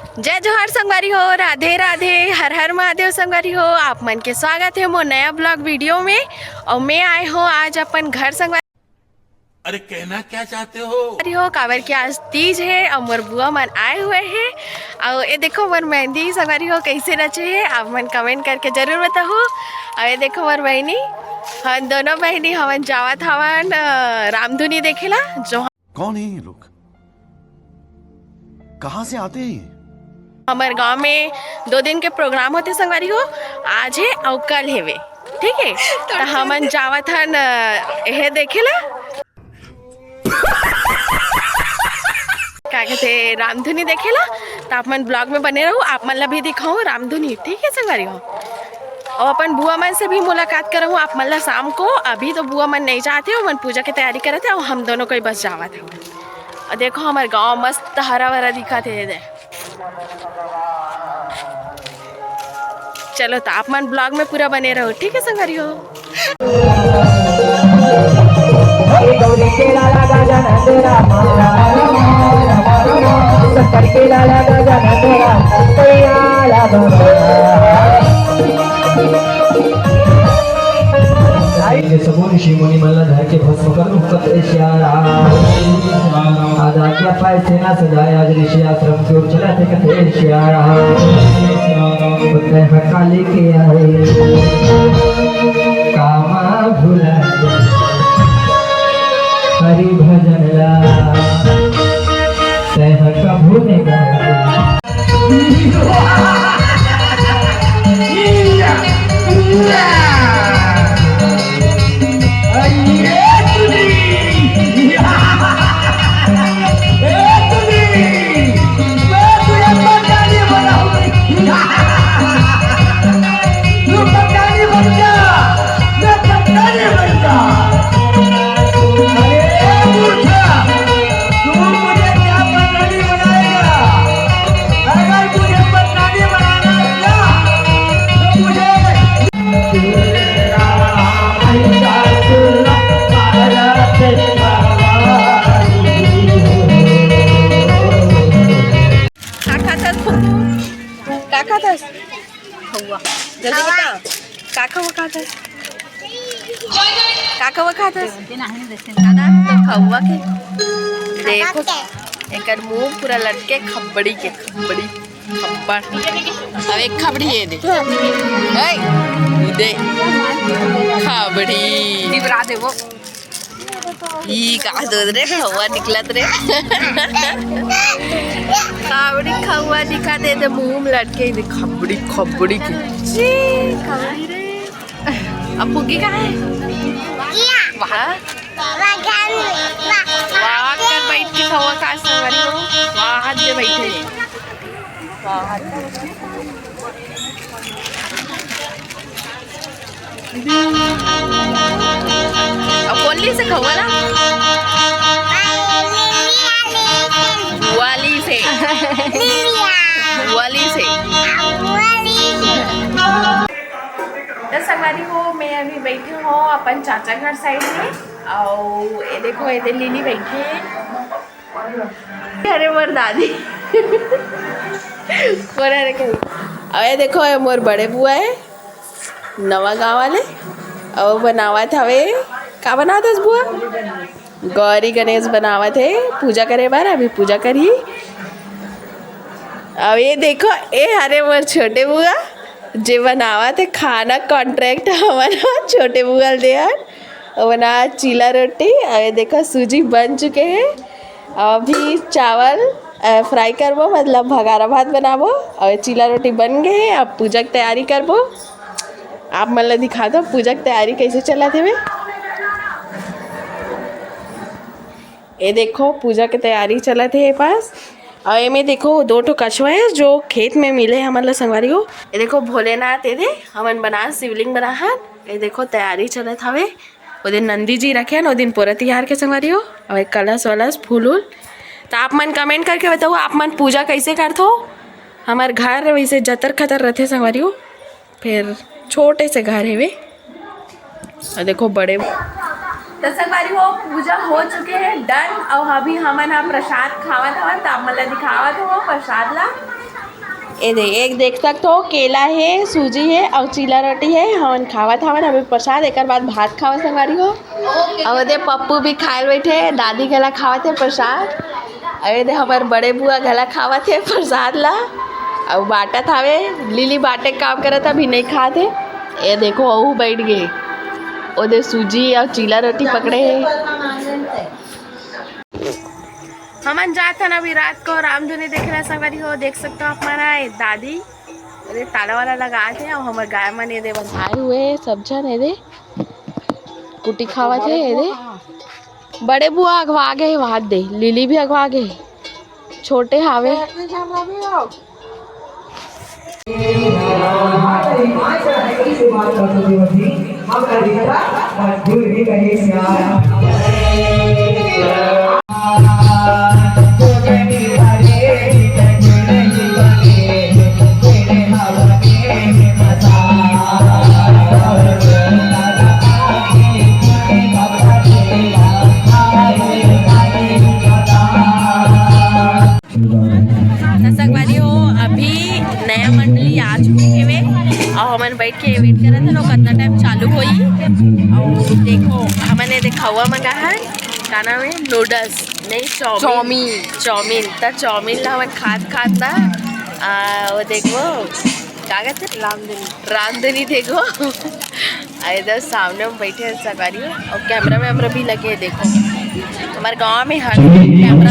जय जोहार संगवारी हो, राधे राधे, हर हर महादेव संगवारी हो। आप मन के स्वागत है मोर नया ब्लॉग वीडियो में। और मैं आए हो आज अपन घर संगवारी। अरे कहना क्या चाहते हो? काबर की आज तीज है और मोर बुआ मन आए हुए हैं। और ये देखो मोर मेहंदी संगवारी हो कैसे रचे है, आप मन कमेंट करके जरूर बताओ। और ये देखो मोर बहनी, हम दोनों बहनी हमन जावत हवन रामधुनी देखेला। जो कौन है ये लोग, कहाँ से आते हैं? हमारे गांव में 2 दिन के प्रोग्राम होते संगवारी हो, आज है और कल है वे, ठीक है। तो हमन जावत हन यह देखेला क्या कहते रामधुनी देखेला। तो आप मन ब्लॉग में बने रहो, आप मन ला भी दिखाऊँ रामधुनी, ठीक है संगवारी हो। और अपन बुआ मन से भी मुलाकात करहूँ आप मन ला शाम को। अभी तो बुआ मन नहीं जाते हो, मन पूजा की तैयारी करते और हम दोनों को ही बस जावत हो। और देखो हमारे गाँव मस्त हरा भरा दिखत है। चलो तो आप मन ब्लॉग में पूरा बने रहो, ठीक है संगवारी हो। ऋषि मुनि मल्ल धर के भस्म कर मुक्त आज आज्ञा पाए सेना सजाए, आज ऋषि आश्रम की ओर चला थे कथे श्यारा काली के आए कामा भुला हरि भजन ला तह कभू ने देखो एक मुंह पूरा लटके खबड़ी के खबड़ी खब्बड़। अब एक खबड़ी है दे खबड़ी निबरा दे वो ई का दे रे खवा निकलत रे खबड़ी खवा दिखा दे तो मुंह में लटके दे खबड़ी खबड़ी की जी खबड़ी रे। अब पुगी कहाँ है? वहाँ वहाँ कर बैठ के खवा खा संगवारी हो, वहाँ दे बैठे अब बोली से खवा ना वाली से वाली से संगवारी हो। मैं अभी बैठी हूँ अपन चाचा घर साइड में। और ये देखो ये लिली बैठी है, अरे मोर दादी अरे कहीं। और ये देखो ये मोर बड़े बुआ है नवा गाँव वाले, और बनावत हवे का बनावत है बुआ? गौरी गणेश बनावत है पूजा करे बार। अभी पूजा करी। अब ये देखो ये हरे मोर छोटे बुआ जे बनावत है खाना, कॉन्ट्रैक्ट हमारा छोटे बुआ दे और बना चीला रोटी। और देखो सूजी बन चुके हैं। अभी चावल फ्राई करबो, मतलब भगारा भात बनाबो। और चीला रोटी बन गए हैं, अब पूजा की तैयारी करबो। आप मतलब दिखा दो पूजा की तैयारी कैसे चला थे। वे ये देखो पूजा की तैयारी चला थे पास। और ये में देखो 2 ठो कछुआ है जो खेत में मिले हमारे संगवारी हो। ये देखो भोलेनाथ ये दे हमन बना शिवलिंग बना है। ये देखो तैयारी चलत हवे। वो दिन नंदी जी रखे हैं, वो दिन पूरा तिहार के संगवारी हो। और एक कलश वलश फूल उल। तो आप मन कमेंट करके बताओ आप मन पूजा कैसे करते हो। हमारे घर वैसे जतर खतर रहते संगवारी हो, फिर छोटे से घर है वे। और देखो बड़े तो संगवारी हो पूजा हो चुके हैं डन। और अभी हमन हा प्रसाद खावत हवन तो आप मन ला दिखावत हो प्रसाद ला। एक देख सकते हो केला है, सूजी है और चीला रोटी है। हमन खावत हवन अभी प्रसाद, एक बाद भात खावा संगवारी हो। और दे पप्पू भी खाए बैठे, दादी गला खावत है प्रसाद। अरे दे हमारे बड़े बुआ गला खावत है प्रसाद ला और बाटत हवे। लिली बाटे काम करत अभी नहीं खाते। ये देखो अहू बैठ गए, ओदे सूजी और चीला रोटी पकड़े है। हमन जात हन अभी रात को रामधुनी देख रहे संगवारी हो। देख सकते हो आप हमारा दादी अरे ताला वाला लगा थे और हमारे गाय मन ये दे बंधाए हुए सब जन ये दे कुटी खावा थे। ये दे बड़े बुआ अगवा गए वाद दे, लिली भी अगवा गए, छोटे हावे संगवारी हो। अभी नया मंडली आ चुकी है वे और हमन बैठ के वेट कर रहे थे लोग कितना टाइम चालू हुई। और देखो हमने देखा हुआ मंगा है का नाम है नूडल्स नहीं चाउमीन तो चाउमीन ला हमन खात ना वो देखो क्या कहते रामधुनी देखो इधर सामने में बैठे हैं संगवारी हो। और कैमरा भी लगे हैं। देखो हमारे गांव में हर कैमरा